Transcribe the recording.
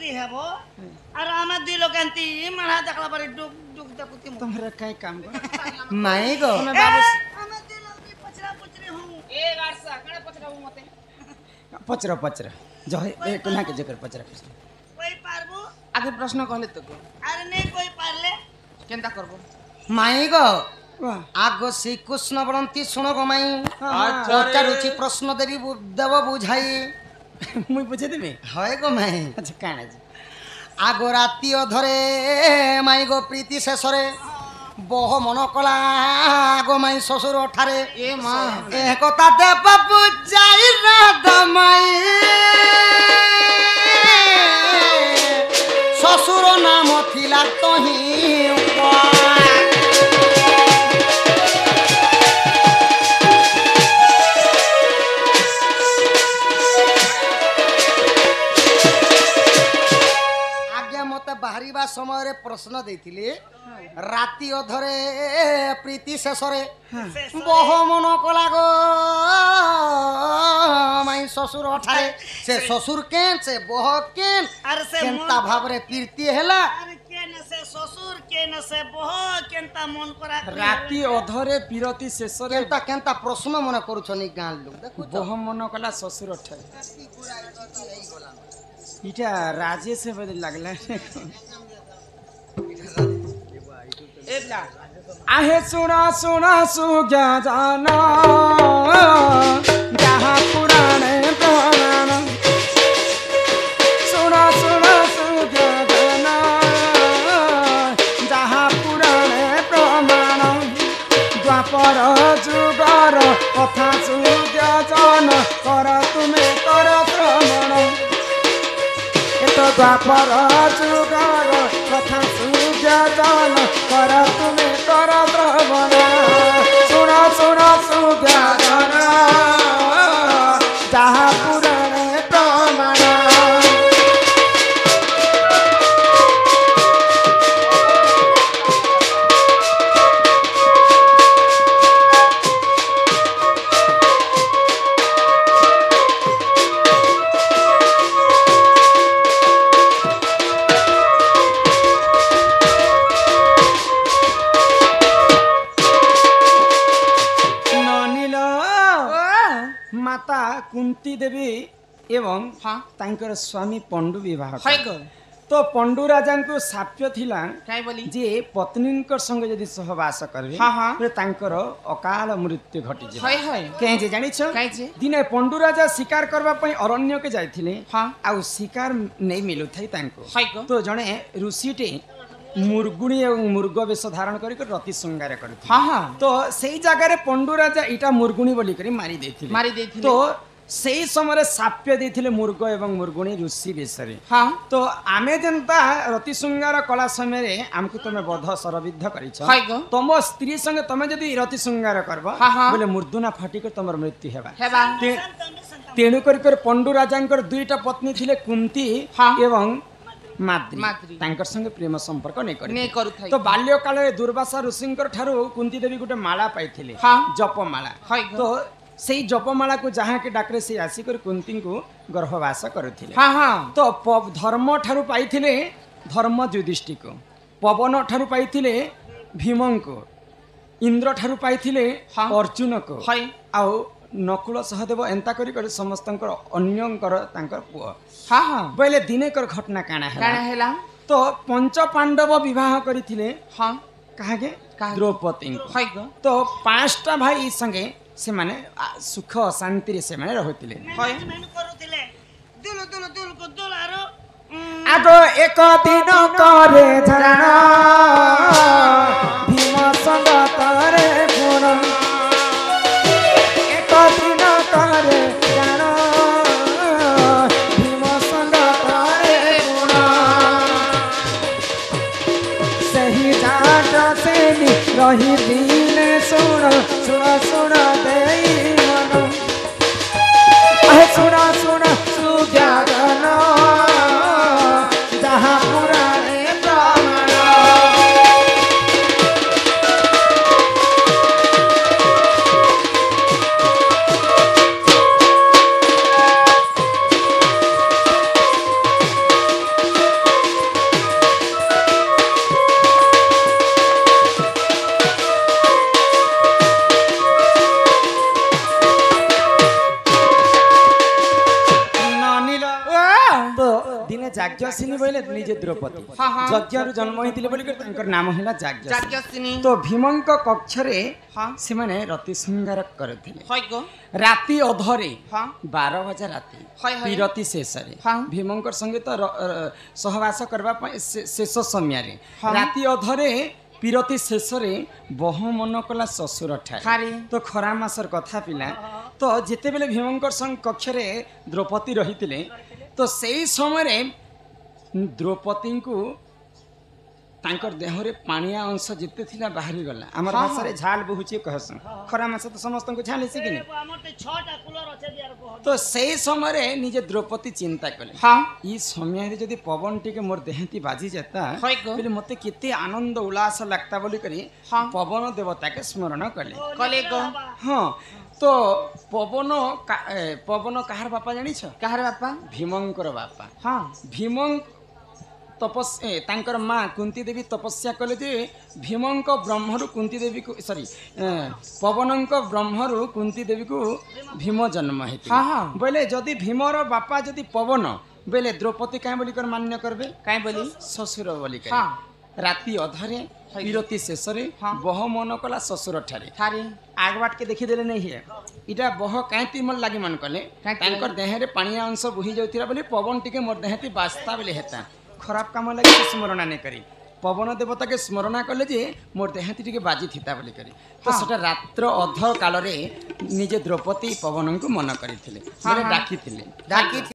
पुत्री हेबो और आमे दुई लोग एंती मणा देखला पर डुक डुक देखुती तुम्हारा काय काम माई गो आमे दुई लोग की पचरा पुत्री हूं ए गारसा कणे पचराबू मते पचरा पचरा जो ए कोना के जकर पचरा कोई पारबो आगे प्रश्न कहले तो अरे नहीं कोई पारले केनता करबो माई गो आगो श्री कृष्ण बरंती सुनो गो माई अच्छा रुचि प्रश्न देवी देव बुझाई मुई बुझे देबे हाय गो माई अच्छा काना जी आगो राती अधरे माई गो प्रीति शेषरे बह मन कला गो माई ससुर ठारे ए मां ए कथा दे बाबू जाई रात माई ससुर नाम थिला तही बाहरिबा समय प्रश्न देथिले राती अधरे प्रीति शेषरे बह मन कला गो माई ससुर अठारे से ससुर केन से बह केन अरे से केनता भाबरे प्रीति हेला अरे केन से ससुर केन से बह केनता मन करा राती अधरे पिरती शेषरे केनता केनता प्रश्न मन करूछनी गां लोग देखो बह मन कला ससुर ठारे इटा राजे से बदल लागला एला आहे सुना सुना सुज्ञा जाना जहाँ पुराने पुराण सुना सुना सुज्ञा जाना जहाँ पुराणे प्रमाण द्वापर जुगर कथा सुज्ञा जान कर तुमे कर श्रवण द्वापर जुगर कथा सुज्ञा जान कर तुमे कर श्रवण सुन सुन सुज्ञा जान जहाँ पुराणे प्रमाण माता कुंती देवी एवं तांकर स्वामी पंडु विवाह हाय गो तो पंडु राजा को साप्य थिला काय बोली जे पत्नींकर संग यदि सहवास करबे तो तांकर अकाल मृत्यु घटी जे हाय हाय के जे जानि छ काय जे दिने पंडु राजा शिकार करबा पई अरण्य के जाइथिले आ शिकार नै मिलु थई तांको हाय गो तो जणे ऋषिटे मुर्गुणी एवं मुर्ग वेश धारण करिक रति श्रृंगार करथि तो सेई जगह रे पंडु राजा इटा मुर्गुणी बोली करी मारी देथिले तो सेई समय साप्य देथिले मुर्ग एवं मुर्गुणी ऋषि विषय तो आमे जनता रति श्रृंगार कला समय रे हमकु तमे बध सरविद्ध करिछ तम स्त्री संगे तमे जदी रति श्रृंगार करबो बोले मुर्दुना फाटिक तमर मृत्यु हेबा तेणु कर पंडु राजांकर दुईटा पत्नी थिले कुंती एवं माद्री तांकर संगे प्रेम संपर्क नै करू तो बाल्य काल रे दुर्वासा ऋषिंकर ठारू कुंती देवी गुटे माला पाइथिले जपमाला तो सेई जपमाला को जहाँ के डाकरे से आसिकर कुंती को गर्भवास करुथिले तो धर्म ठारू पाइथिले धर्म युधिष्ठिर को पवन ठारू पाइथिले भीम को इंद्र ठारू पाइथिले अर्जुन को आउ नकुल सहदेव एंता करी समस्तंकर अन्यंकर तांकर पुआ बोले दिनेकर घटना काना है तो पंच पांडव विवाह करिथिले काहे द्रौपदी तो पांचटा भाई संगे से माने सुख शांति रे से माने रहथिले आगो एक दिन करे झरणा भीम संग तारे गुण एक दिन करे झरणा भीम संग तारे गुण सही जाट से रही दिने सुन सुन सुन देई मन सुन सुन सुज्ञान जहाँ पुराणे प्रमाण ଯାଜ୍ଞସିନୀ ବୋଇଲେ ନିଜେ ଦ୍ରୌପଦୀ ହଁ, ହଁ। ଯଜ୍ଞରୁ ଜନ୍ମ ହେଇଥିଲେ ବୋଲି ତାଙ୍କର ନାମ ହେଲା ଯାଜ୍ଞସିନୀ ଯାଜ୍ଞସିନୀ ତ ଭୀମଙ୍କ କକ୍ଷରେ ହଁ ସେମାନେ ରତି ଶୃଙ୍ଗାର କରିଥିଲେ হয় গো ରାତି ଅଧରେ ହଁ 12 ବଜା ରାତି হয় হয় ବିରତି ଶେଷରେ ହଁ। ଭୀମଙ୍କର ସଙ୍ଗେ ତ ସହବାସ କରିବା ପାଇଁ ଶେଷ ସମୟରେ ହଁ। ରାତି ଅଧରେ ବିରତି ଶେଷରେ ବହୁ ମନ କଲା ଶ୍ୱଶୁର ଠାରେ ଖାରି ତ ଖରା ମାସର କଥା ପିଲା ତ ଯେତେବେଳେ ଭୀମଙ୍କର ସଙ୍ଗ କକ୍ଷରେ ଦ୍ରୌପଦୀ ରହିଥିଲେ ତ ସେଇ ସମୟରେ ଦ୍ରୌପଦୀଙ୍କୁ ତାଙ୍କର ଦେହରେ ପାଣିଆ ଅଂଶ ଯେତେ ଥିଲା ବାହାରିଗଲା ଆମର ହଁ, ଭାଷାରେ ଝାଲ ବହୁଛି କହସନ୍ ଖରା ମାସ ତ ସମସ୍ତଙ୍କୁ ଝାଲ ହେସି କି ନାହିଁ? আমার তো 6টা কুলর আছে দিয়ার কহ ତ ସେଇ ସମୟରେ ନିଜେ ଦ୍ରୌପଦୀ ଚିନ୍ତା କଲେ হ্যাঁ ଇ ସମୟରେ ଯଦି ପବନ ଟିକେ ମୋର ଦେହତି ବାଜି ଯାତା হয় গো ବୋଲେ ମତେ କେତେ ଆନନ୍ଦ ଉଲ୍ଲାସ ଲାଗତା ବୋଲି କରି ହଁ। ପବନ ଦେବତାକେ ସ୍ମରଣ କଲେ কলে গো ହଁ ତ ପବନ କାହାର ବାପା ଜାଣିଛ কাহার বাপা ଭୀମଙ୍କର ବାପା হ্যাঁ ଭୀମ ତାଙ୍କର ମା କୁନ୍ତି ଦେବୀ ତପସ୍ୟା କଲେ ଯେ ଭୀମଙ୍କ ବ୍ରହ୍ମରୁ କୁନ୍ତି ଦେବୀକୁ ସରି ପବନଙ୍କ ବ୍ରହ୍ମରୁ କୁନ୍ତି ଦେବୀକୁ ଭୀମ ଜନ୍ମ ହେଇଥିଲା হ্যাঁ হ্যাঁ ବୋଇଲେ ଯଦି ଭୀମର ବାପା ଯଦି ପବନ ବୋଇଲେ ଦ୍ରୌପଦୀ କାହିଁ ବୋଲି କରି ମାନ୍ୟ କରିବେ কাই বলি ଶ୍ୱଶୁର ବୋଲି କରି হ্যাঁ ରାତି ଅଧରେ ବିରତି ଶେଷରେ ହଁ। ବହ ମନ କଲା ଶ୍ୱଶୁର ଠାରେ ଖାରି ଆଗବାଟକେ ଦେଖିଦେଲେ ନେଇ ହେ ଇଟା ବହ କାହିଁତି ମୋର ଲାଗି ମନ କଲେ କାହିଁକି? ତାଙ୍କର ଦେହରେ ପାଣିଆ ଅଂଶ ବୋହି ଯାଉଥିଲା ବୋଲି ପବନ ଟିକେ ମୋର ଦେହତି ବାସ୍ତା ବୋଲି ହେତା ଖରାପ କାମ ଲାଗି ସେ ସ୍ମରଣ ନାଇଁ କରି ପବନ ଦେବତାକେ ସ୍ମରଣ କଲେ ଯେ ମୋର ଦେହତି ଟିକେ ବାଜି ଥିତା ବୋଲି କରି ତ ସେଟା ରାତ୍ର ଅଧ କାଳରେ ନିଜେ ଦ୍ରୌପଦୀ ପବନଙ୍କୁ ମନ କରିଥିଲେ ହଁ, ହଁ। ଡାକିଥିଲେ ডাকি